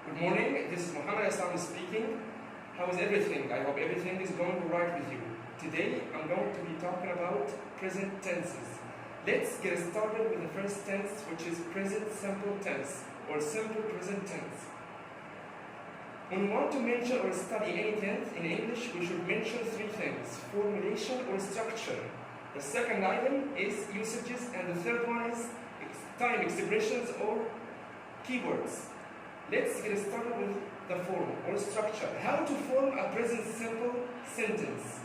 Good morning, this is Muhammad Islam speaking. How is everything? I hope everything is going right with you. Today I'm going to be talking about present tenses. Let's get started with the first tense, which is present simple tense or simple present tense. When we want to mention or study any tense in English, we should mention three things: formulation or structure. The second item is usages, and the third one is time expressions or keywords. Let's get started with the form or structure. How to form a present simple sentence.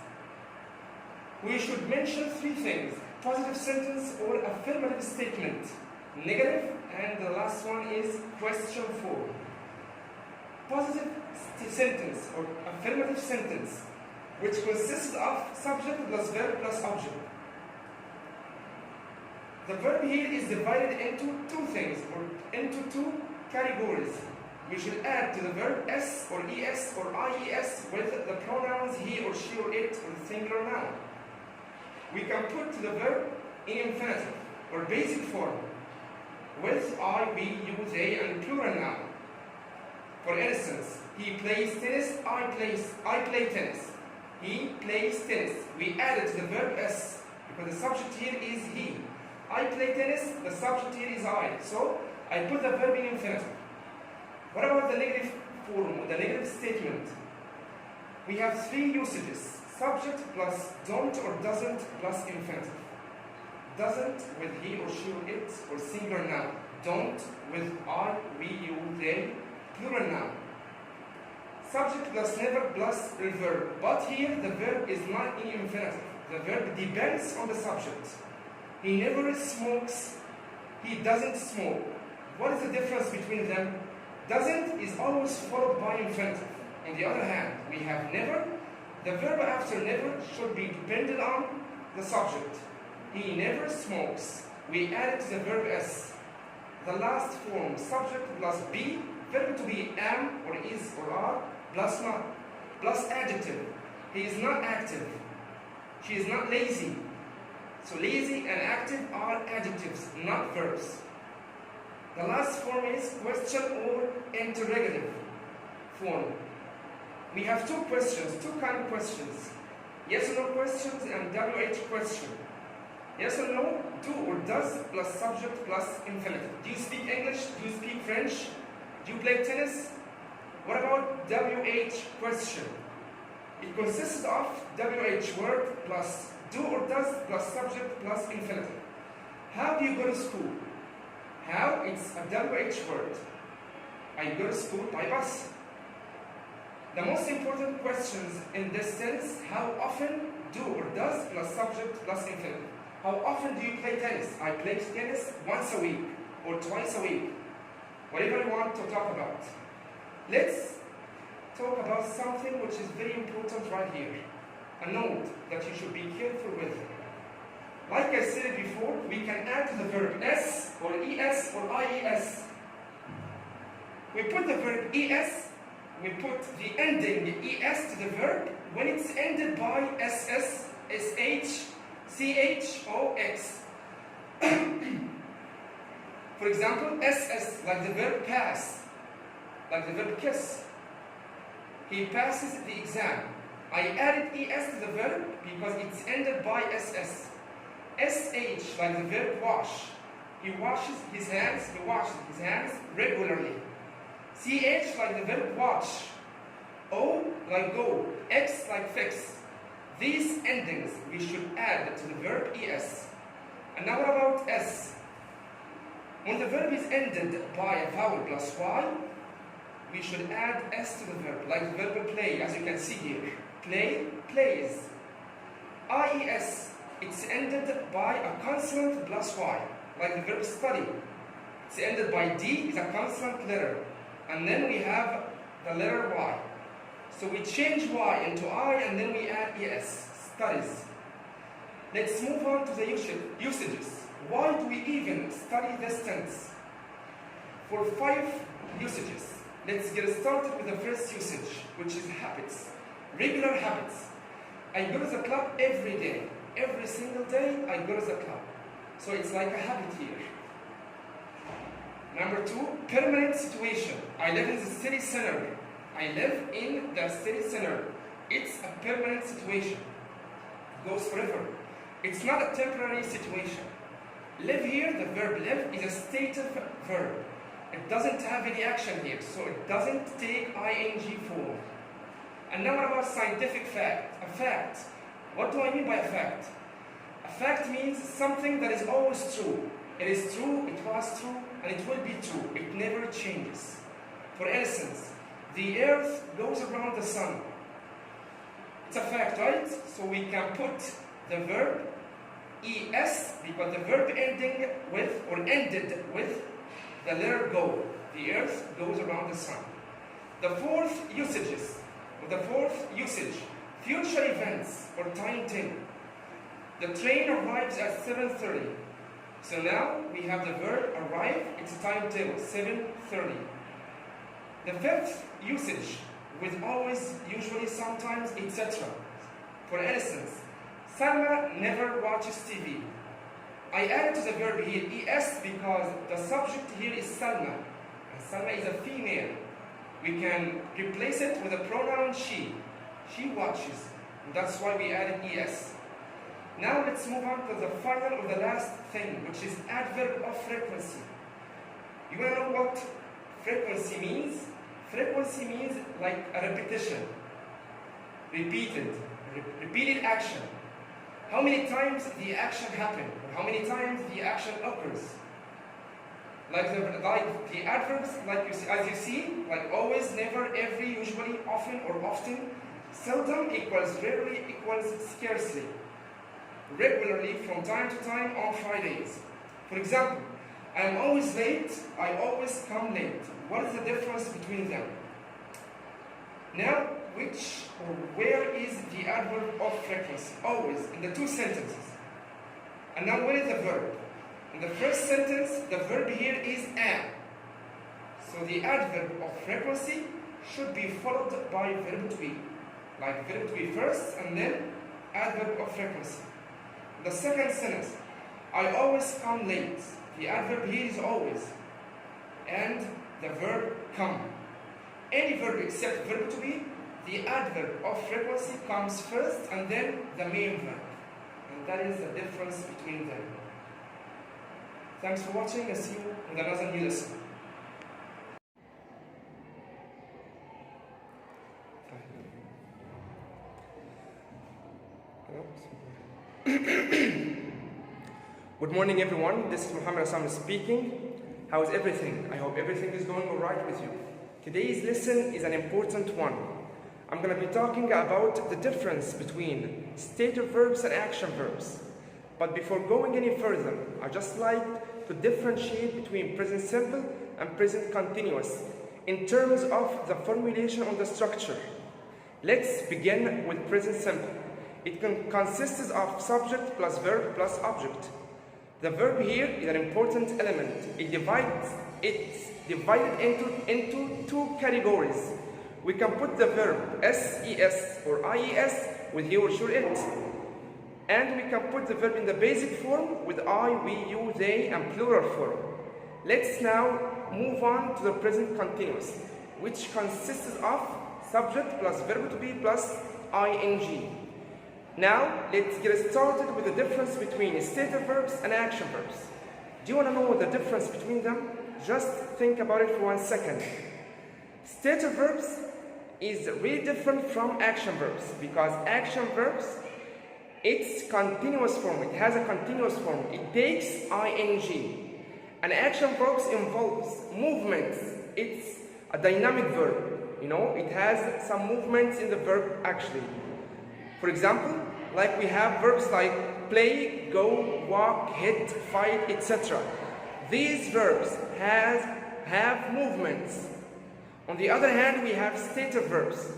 We should mention three things: positive sentence or affirmative statement, negative, and the last one is question form. Positive sentence or affirmative sentence, which consists of subject plus verb plus object. The verb here is divided into two things or into two categories. We should add to the verb s or es or ies with the pronouns he or she or it or the singular noun. We can put the verb in infinitive or basic form with I, we, you, they, and plural noun. For instance, he plays tennis, I play tennis. He plays tennis. We added to the verb s because the subject here is he. I play tennis, the subject here is I. So I put the verb in infinitive. What about the negative form, the negative statement? We have three usages: subject plus don't or doesn't plus infinitive. Doesn't with he or she or it or singular noun. Don't with I, we, you, they, plural noun. Subject plus never plus the verb. But here the verb is not in infinitive. The verb depends on the subject. He never smokes. He doesn't smoke. What is the difference between them? Doesn't is always followed by infinitive. On the other hand, we have never. The verb after never should be dependent on the subject. He never smokes. We add to the verb s. The last form, subject plus be, verb to be am or is or are, plus not, plus adjective. He is not active. She is not lazy. So lazy and active are adjectives, not verbs. The last form is question or interrogative form. We have two questions, two kind of questions: yes or no questions and WH question. Yes or no, do or does plus subject plus infinitive. Do you speak English? Do you speak French? Do you play tennis? What about WH question? It consists of WH word plus do or does plus subject plus infinitive. How do you go to school? How? It's a WH word. I go to school by bus. The most important questions in this sense: how often, do or does plus subject plus infinitive. How often do you play tennis? I play tennis once a week or twice a week. Whatever you want to talk about. Let's talk about something which is very important right here. A note that you should be careful with. Like I said before, we can add to the verb s or es or ies. We put the verb es, we put the ending es to the verb when it's ended by ss, sh, chox. For example, ss, like the verb pass, like the verb kiss. He passes the exam. I added es to the verb because it's ended by ss. sh, like the verb wash. He washes his hands regularly. Ch, like the verb watch. O, like go. X, like fix. These endings we should add to the verb es. And now what about s? When the verb is ended by a vowel plus y, we should add s to the verb, like the verb play, as you can see here. Play, plays. Ies, it's ended by a consonant plus y, like the verb study. It's ended by d, is a consonant letter. And then we have the letter y. So we change y into I and then we add es, studies. Let's move on to the usages. Why do we even study this tense? For 5 usages. Let's get started with the first usage, which is habits. Regular habits. I go to the club every day. Every single day I go to the club. So it's like a habit here. Number 2, permanent situation. I live in the city center. I live in the city center. It's a permanent situation. Goes forever. It's not a temporary situation. Live here, the verb live is a stative verb. It doesn't have any action here, so it doesn't take ing form. And now what about scientific fact? A fact. What do I mean by a fact? A fact means something that is always true. It is true, it was true, and it will be true. It never changes. For instance, the earth goes around the sun. It's a fact, right? So we can put the verb es, because the verb ending with or ended with the letter go. The earth goes around the sun. The fourth usage, future events or timetable. The train arrives at 7:30. So now we have the verb arrive, it's a timetable, 7:30. The fifth usage with always, usually, sometimes, etc. For instance, Salma never watches TV. I added to the verb here es because the subject here is Salma. And Salma is a female. We can replace it with a pronoun she. She watches. And that's why we added es. Now let's move on to the final or the last thing, which is adverb of frequency. You want to know what frequency means? Frequency means like a repetition. Repeated action. How many times the action happens, or how many times the action occurs. Like the adverbs, as you see, like always, never, every, usually, often, or often. Seldom equals rarely equals scarcely. Regularly, from time to time, on Fridays. For example, I am always late, I always come late. What is the difference between them? Now, which or where is the adverb of frequency? Always, in the two sentences. And now where is the verb? In the first sentence, the verb here is am. So the adverb of frequency should be followed by verb to be. Like verb to be first, and then adverb of frequency. The second sentence, I always come late. The adverb here is always. And the verb come. Any verb except verb to be, the adverb of frequency comes first and then the main verb. And that is the difference between them. Thanks for watching, and see you with another new lesson. Good morning, everyone. This is Muhammad Assam speaking. How is everything? I hope everything is going all right with you. Today's lesson is an important one. I'm going to be talking about the difference between stative verbs and action verbs. But before going any further, I just like to differentiate between present simple and present continuous in terms of the formulation or the structure. Let's begin with present simple. It consists of subject plus verb plus object. The verb here is an important element. It's divided into two categories. We can put the verb ses or ies with he or she or it. And we can put the verb in the basic form with I, we, you, they, and plural form. Let's now move on to the present continuous, which consists of subject plus verb to be plus ing. Now, let's get started with the difference between stative verbs and action verbs. Do you want to know the difference between them? Just think about it for 1 second. Stative verbs is really different from action verbs because action verbs, it's continuous form. It has a continuous form. It takes ing. And action verbs involves movements. It's a dynamic verb. You know, it has some movements in the verb actually. For example, like we have verbs like play, go, walk, hit, fight, etc. These verbs have movements. On the other hand, we have stative verbs.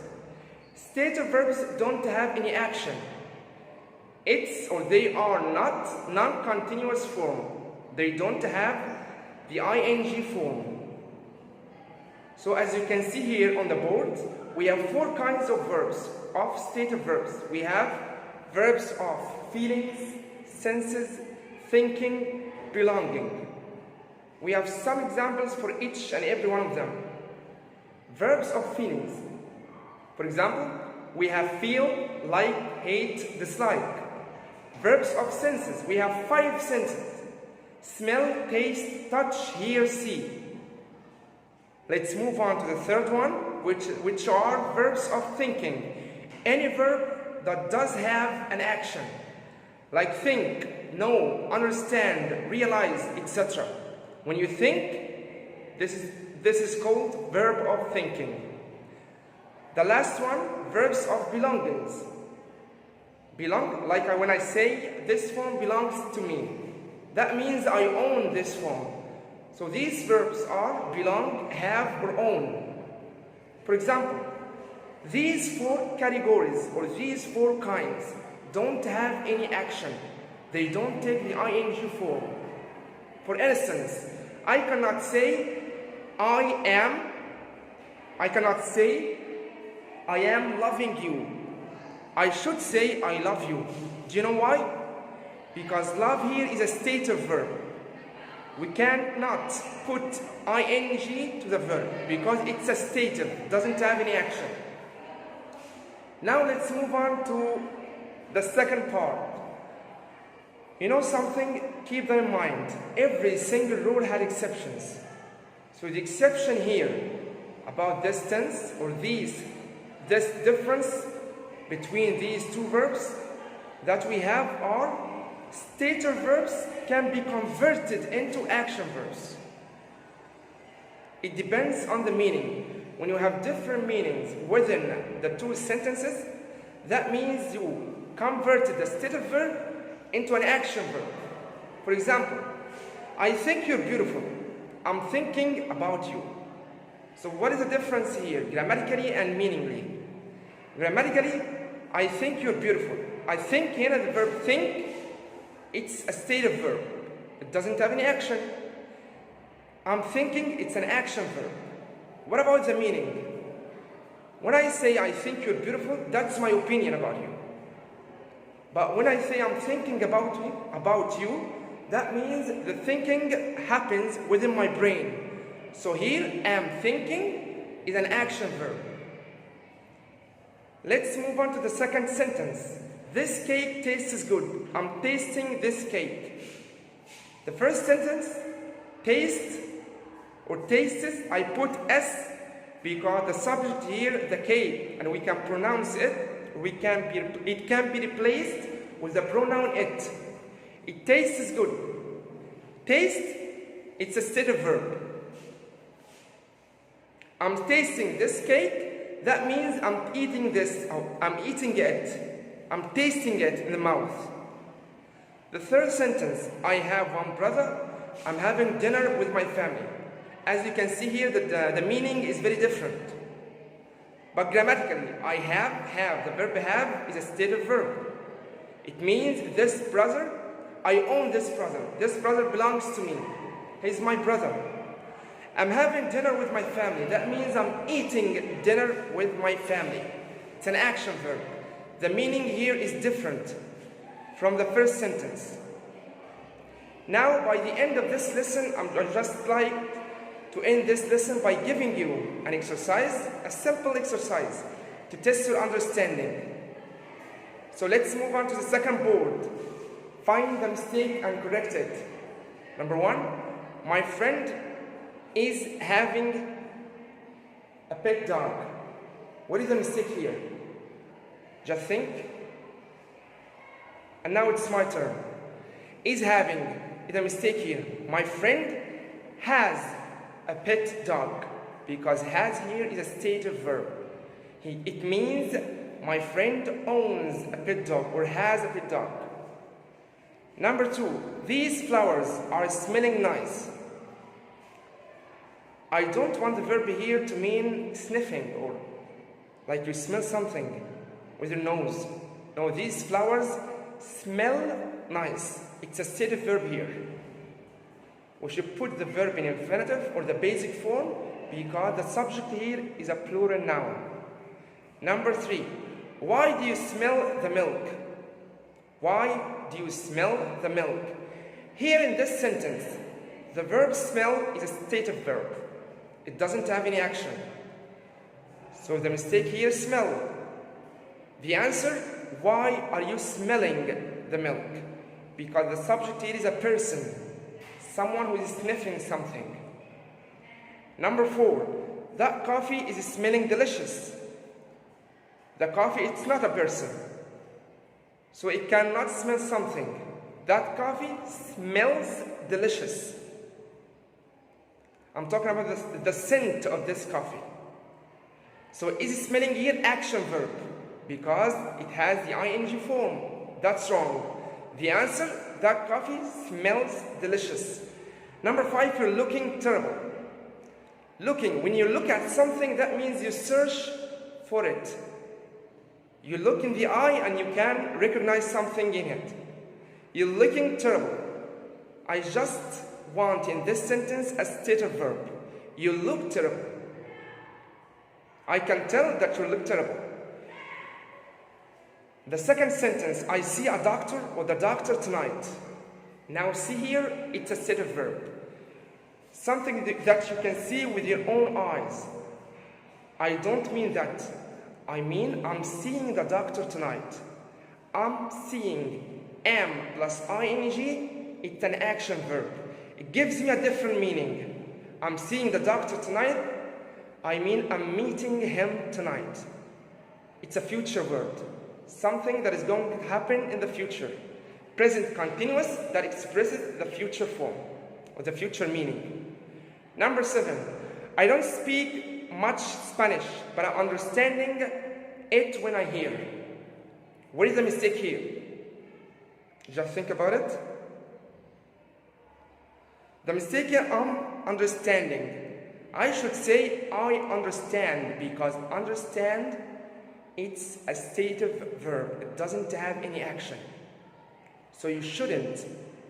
Stative verbs don't have any action. It's or they are not non-continuous form. They don't have the ing form. So as you can see here on the board, we have 4 kinds of verbs, of stative verbs. We have verbs of feelings, senses, thinking, belonging. We have some examples for each and every one of them. Verbs of feelings. For example, we have feel, like, hate, dislike. Verbs of senses. We have 5 senses. Smell, taste, touch, hear, see. Let's move on to the third one, which are verbs of thinking. Any verb that does have an action, like think, know, understand, realize, etc. When you think, this is called verb of thinking. The last one, verbs of belongings. Belong, like when I say this phone belongs to me. That means I own this phone. So these verbs are belong, have, or own. For example, these 4 categories or these 4 kinds don't have any action. They don't take the ing form. For instance, I cannot say I am loving you. I should say I love you. Do you know why? Because love here is a stative verb. We cannot put ing to the verb because it's a stative, doesn't have any action. Now let's move on to the second part. You know something? Keep that in mind. Every single rule had exceptions. So the exception here about this tense or this difference between these 2 verbs that we have are stator verbs can be converted into action verbs. It depends on the meaning. When you have different meanings within the 2 sentences, that means you converted the stative verb into an action verb. For example, I think you're beautiful. I'm thinking about you. So what is the difference here, grammatically and meaningly? Grammatically, I think you're beautiful. I think here, the verb think, it's a stative verb. It doesn't have any action. I'm thinking, it's an action verb. What about the meaning? When I say I think you're beautiful, that's my opinion about you. But when I say I'm thinking about you, that means the thinking happens within my brain. So here, am thinking is an action verb. Let's move on to the second sentence. This cake tastes good. I'm tasting this cake. The first sentence, taste or tastes, I put S because the subject here, the cake, and we can pronounce it. It can be replaced with the pronoun it. It tastes good. Taste, it's a stative verb. I'm tasting this cake. That means I'm eating this. I'm eating it. I'm tasting it in the mouth. The third sentence, I have one brother. I'm having dinner with my family. As you can see here, the meaning is very different. But grammatically, I have. The verb have is a stative verb. It means this brother, I own this brother. This brother belongs to me. He's my brother. I'm having dinner with my family. That means I'm eating dinner with my family. It's an action verb. The meaning here is different from the first sentence. Now, by the end of this lesson, I'd just like to end this lesson by giving you an exercise, a simple exercise, to test your understanding. So let's move on to the second board. Find the mistake and correct it. Number 1, my friend is having a pet dog. What is the mistake here? Just think. And now it's my turn. Is having is a mistake here. My friend has a pet dog, because has here is a stative verb. It means my friend owns a pet dog or has a pet dog. Number 2, these flowers are smelling nice. I don't want the verb here to mean sniffing or like you smell something with your nose. No, these flowers smell nice. It's a stative verb here. We should put the verb in infinitive or the basic form because the subject here is a plural noun. Number 3, why do you smell the milk? Why do you smell the milk? Here in this sentence, The verb smell is a state of verb. It doesn't have any action. So the mistake here is smell. The answer, why are you smelling the milk? Because the subject here is a person, someone who is sniffing something. Number 4, that coffee is smelling delicious. The coffee, it's not a person. So it cannot smell something. That coffee smells delicious. I'm talking about the scent of this coffee. So is smelling here action verb? Because it has the ing form. That's wrong. The answer, that coffee smells delicious. Number 5, you're looking terrible. Looking, when you look at something, that means you search for it. You look in the eye and you can recognize something in it. You're looking terrible. I just want in this sentence a state of verb. You look terrible. I can tell that you look terrible. The second sentence, I see a doctor or the doctor tonight. Now see here, it's a state of verb. Something that you can see with your own eyes. I don't mean that. I mean, I'm seeing the doctor tonight. I'm seeing, am plus ing, it's an action verb. It gives me a different meaning. I'm seeing the doctor tonight. I mean, I'm meeting him tonight. It's a future word. Something that is going to happen in the future. Present continuous that expresses the future form or the future meaning. Number 7, I don't speak much Spanish, but I'm understanding it when I hear. What is the mistake here? Just think about it. The mistake here, I'm understanding. I should say I understand, because understand, it's a state of verb. It doesn't have any action. So you shouldn't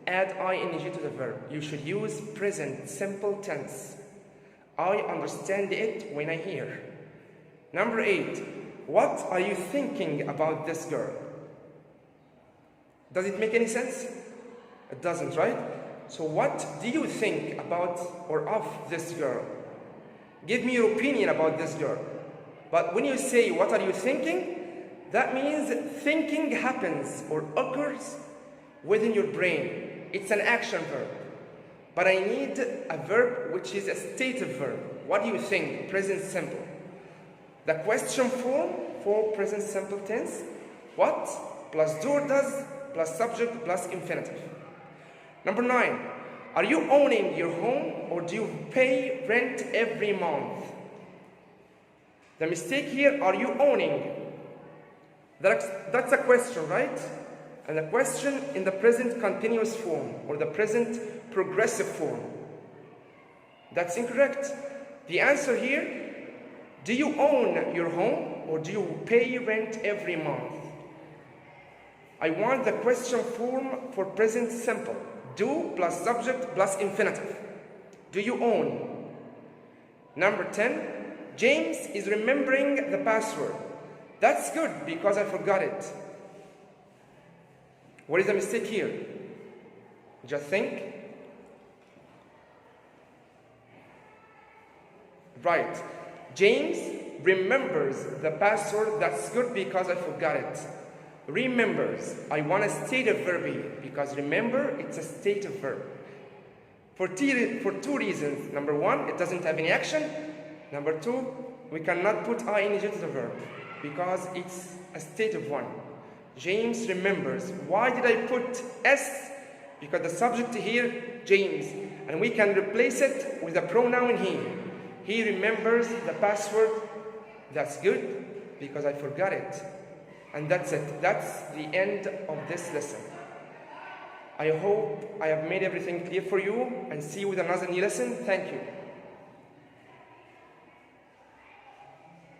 add ing to the verb. You should use present simple tense. I understand it when I hear. Number 8, what are you thinking about this girl? Does it make any sense? It doesn't, right? So what do you think about or of this girl? Give me your opinion about this girl. But when you say, what are you thinking? That means thinking happens or occurs within your brain. It's an action verb. But I need a verb which is a state of verb. What do you think? Present simple. The question form for present simple tense. What? Plus do or does, plus subject, plus infinitive. Number 9. Are you owning your home or do you pay rent every month? The mistake here, are you owning? That's a question, right? And the question in the present continuous form or the present progressive form. That's incorrect. The answer here, do you own your home or do you pay rent every month? I want the question form for present simple. Do plus subject plus infinitive. Do you own? Number 10, James is remembering the password. That's good because I forgot it. What is the mistake here? Just think. Right. James remembers the password. That's good because I forgot it. Remembers. I want a state of verb here because remember, it's a state of verb. For two reasons. Number 1, it doesn't have any action. Number 2, we cannot put ing to the verb because it's a state of 1. James remembers. Why did I put S? Because the subject here, James, and we can replace it with the pronoun he. He remembers the password. That's good because I forgot it. And that's it. That's the end of this lesson. I hope I have made everything clear for you, and see you with another new lesson. Thank you.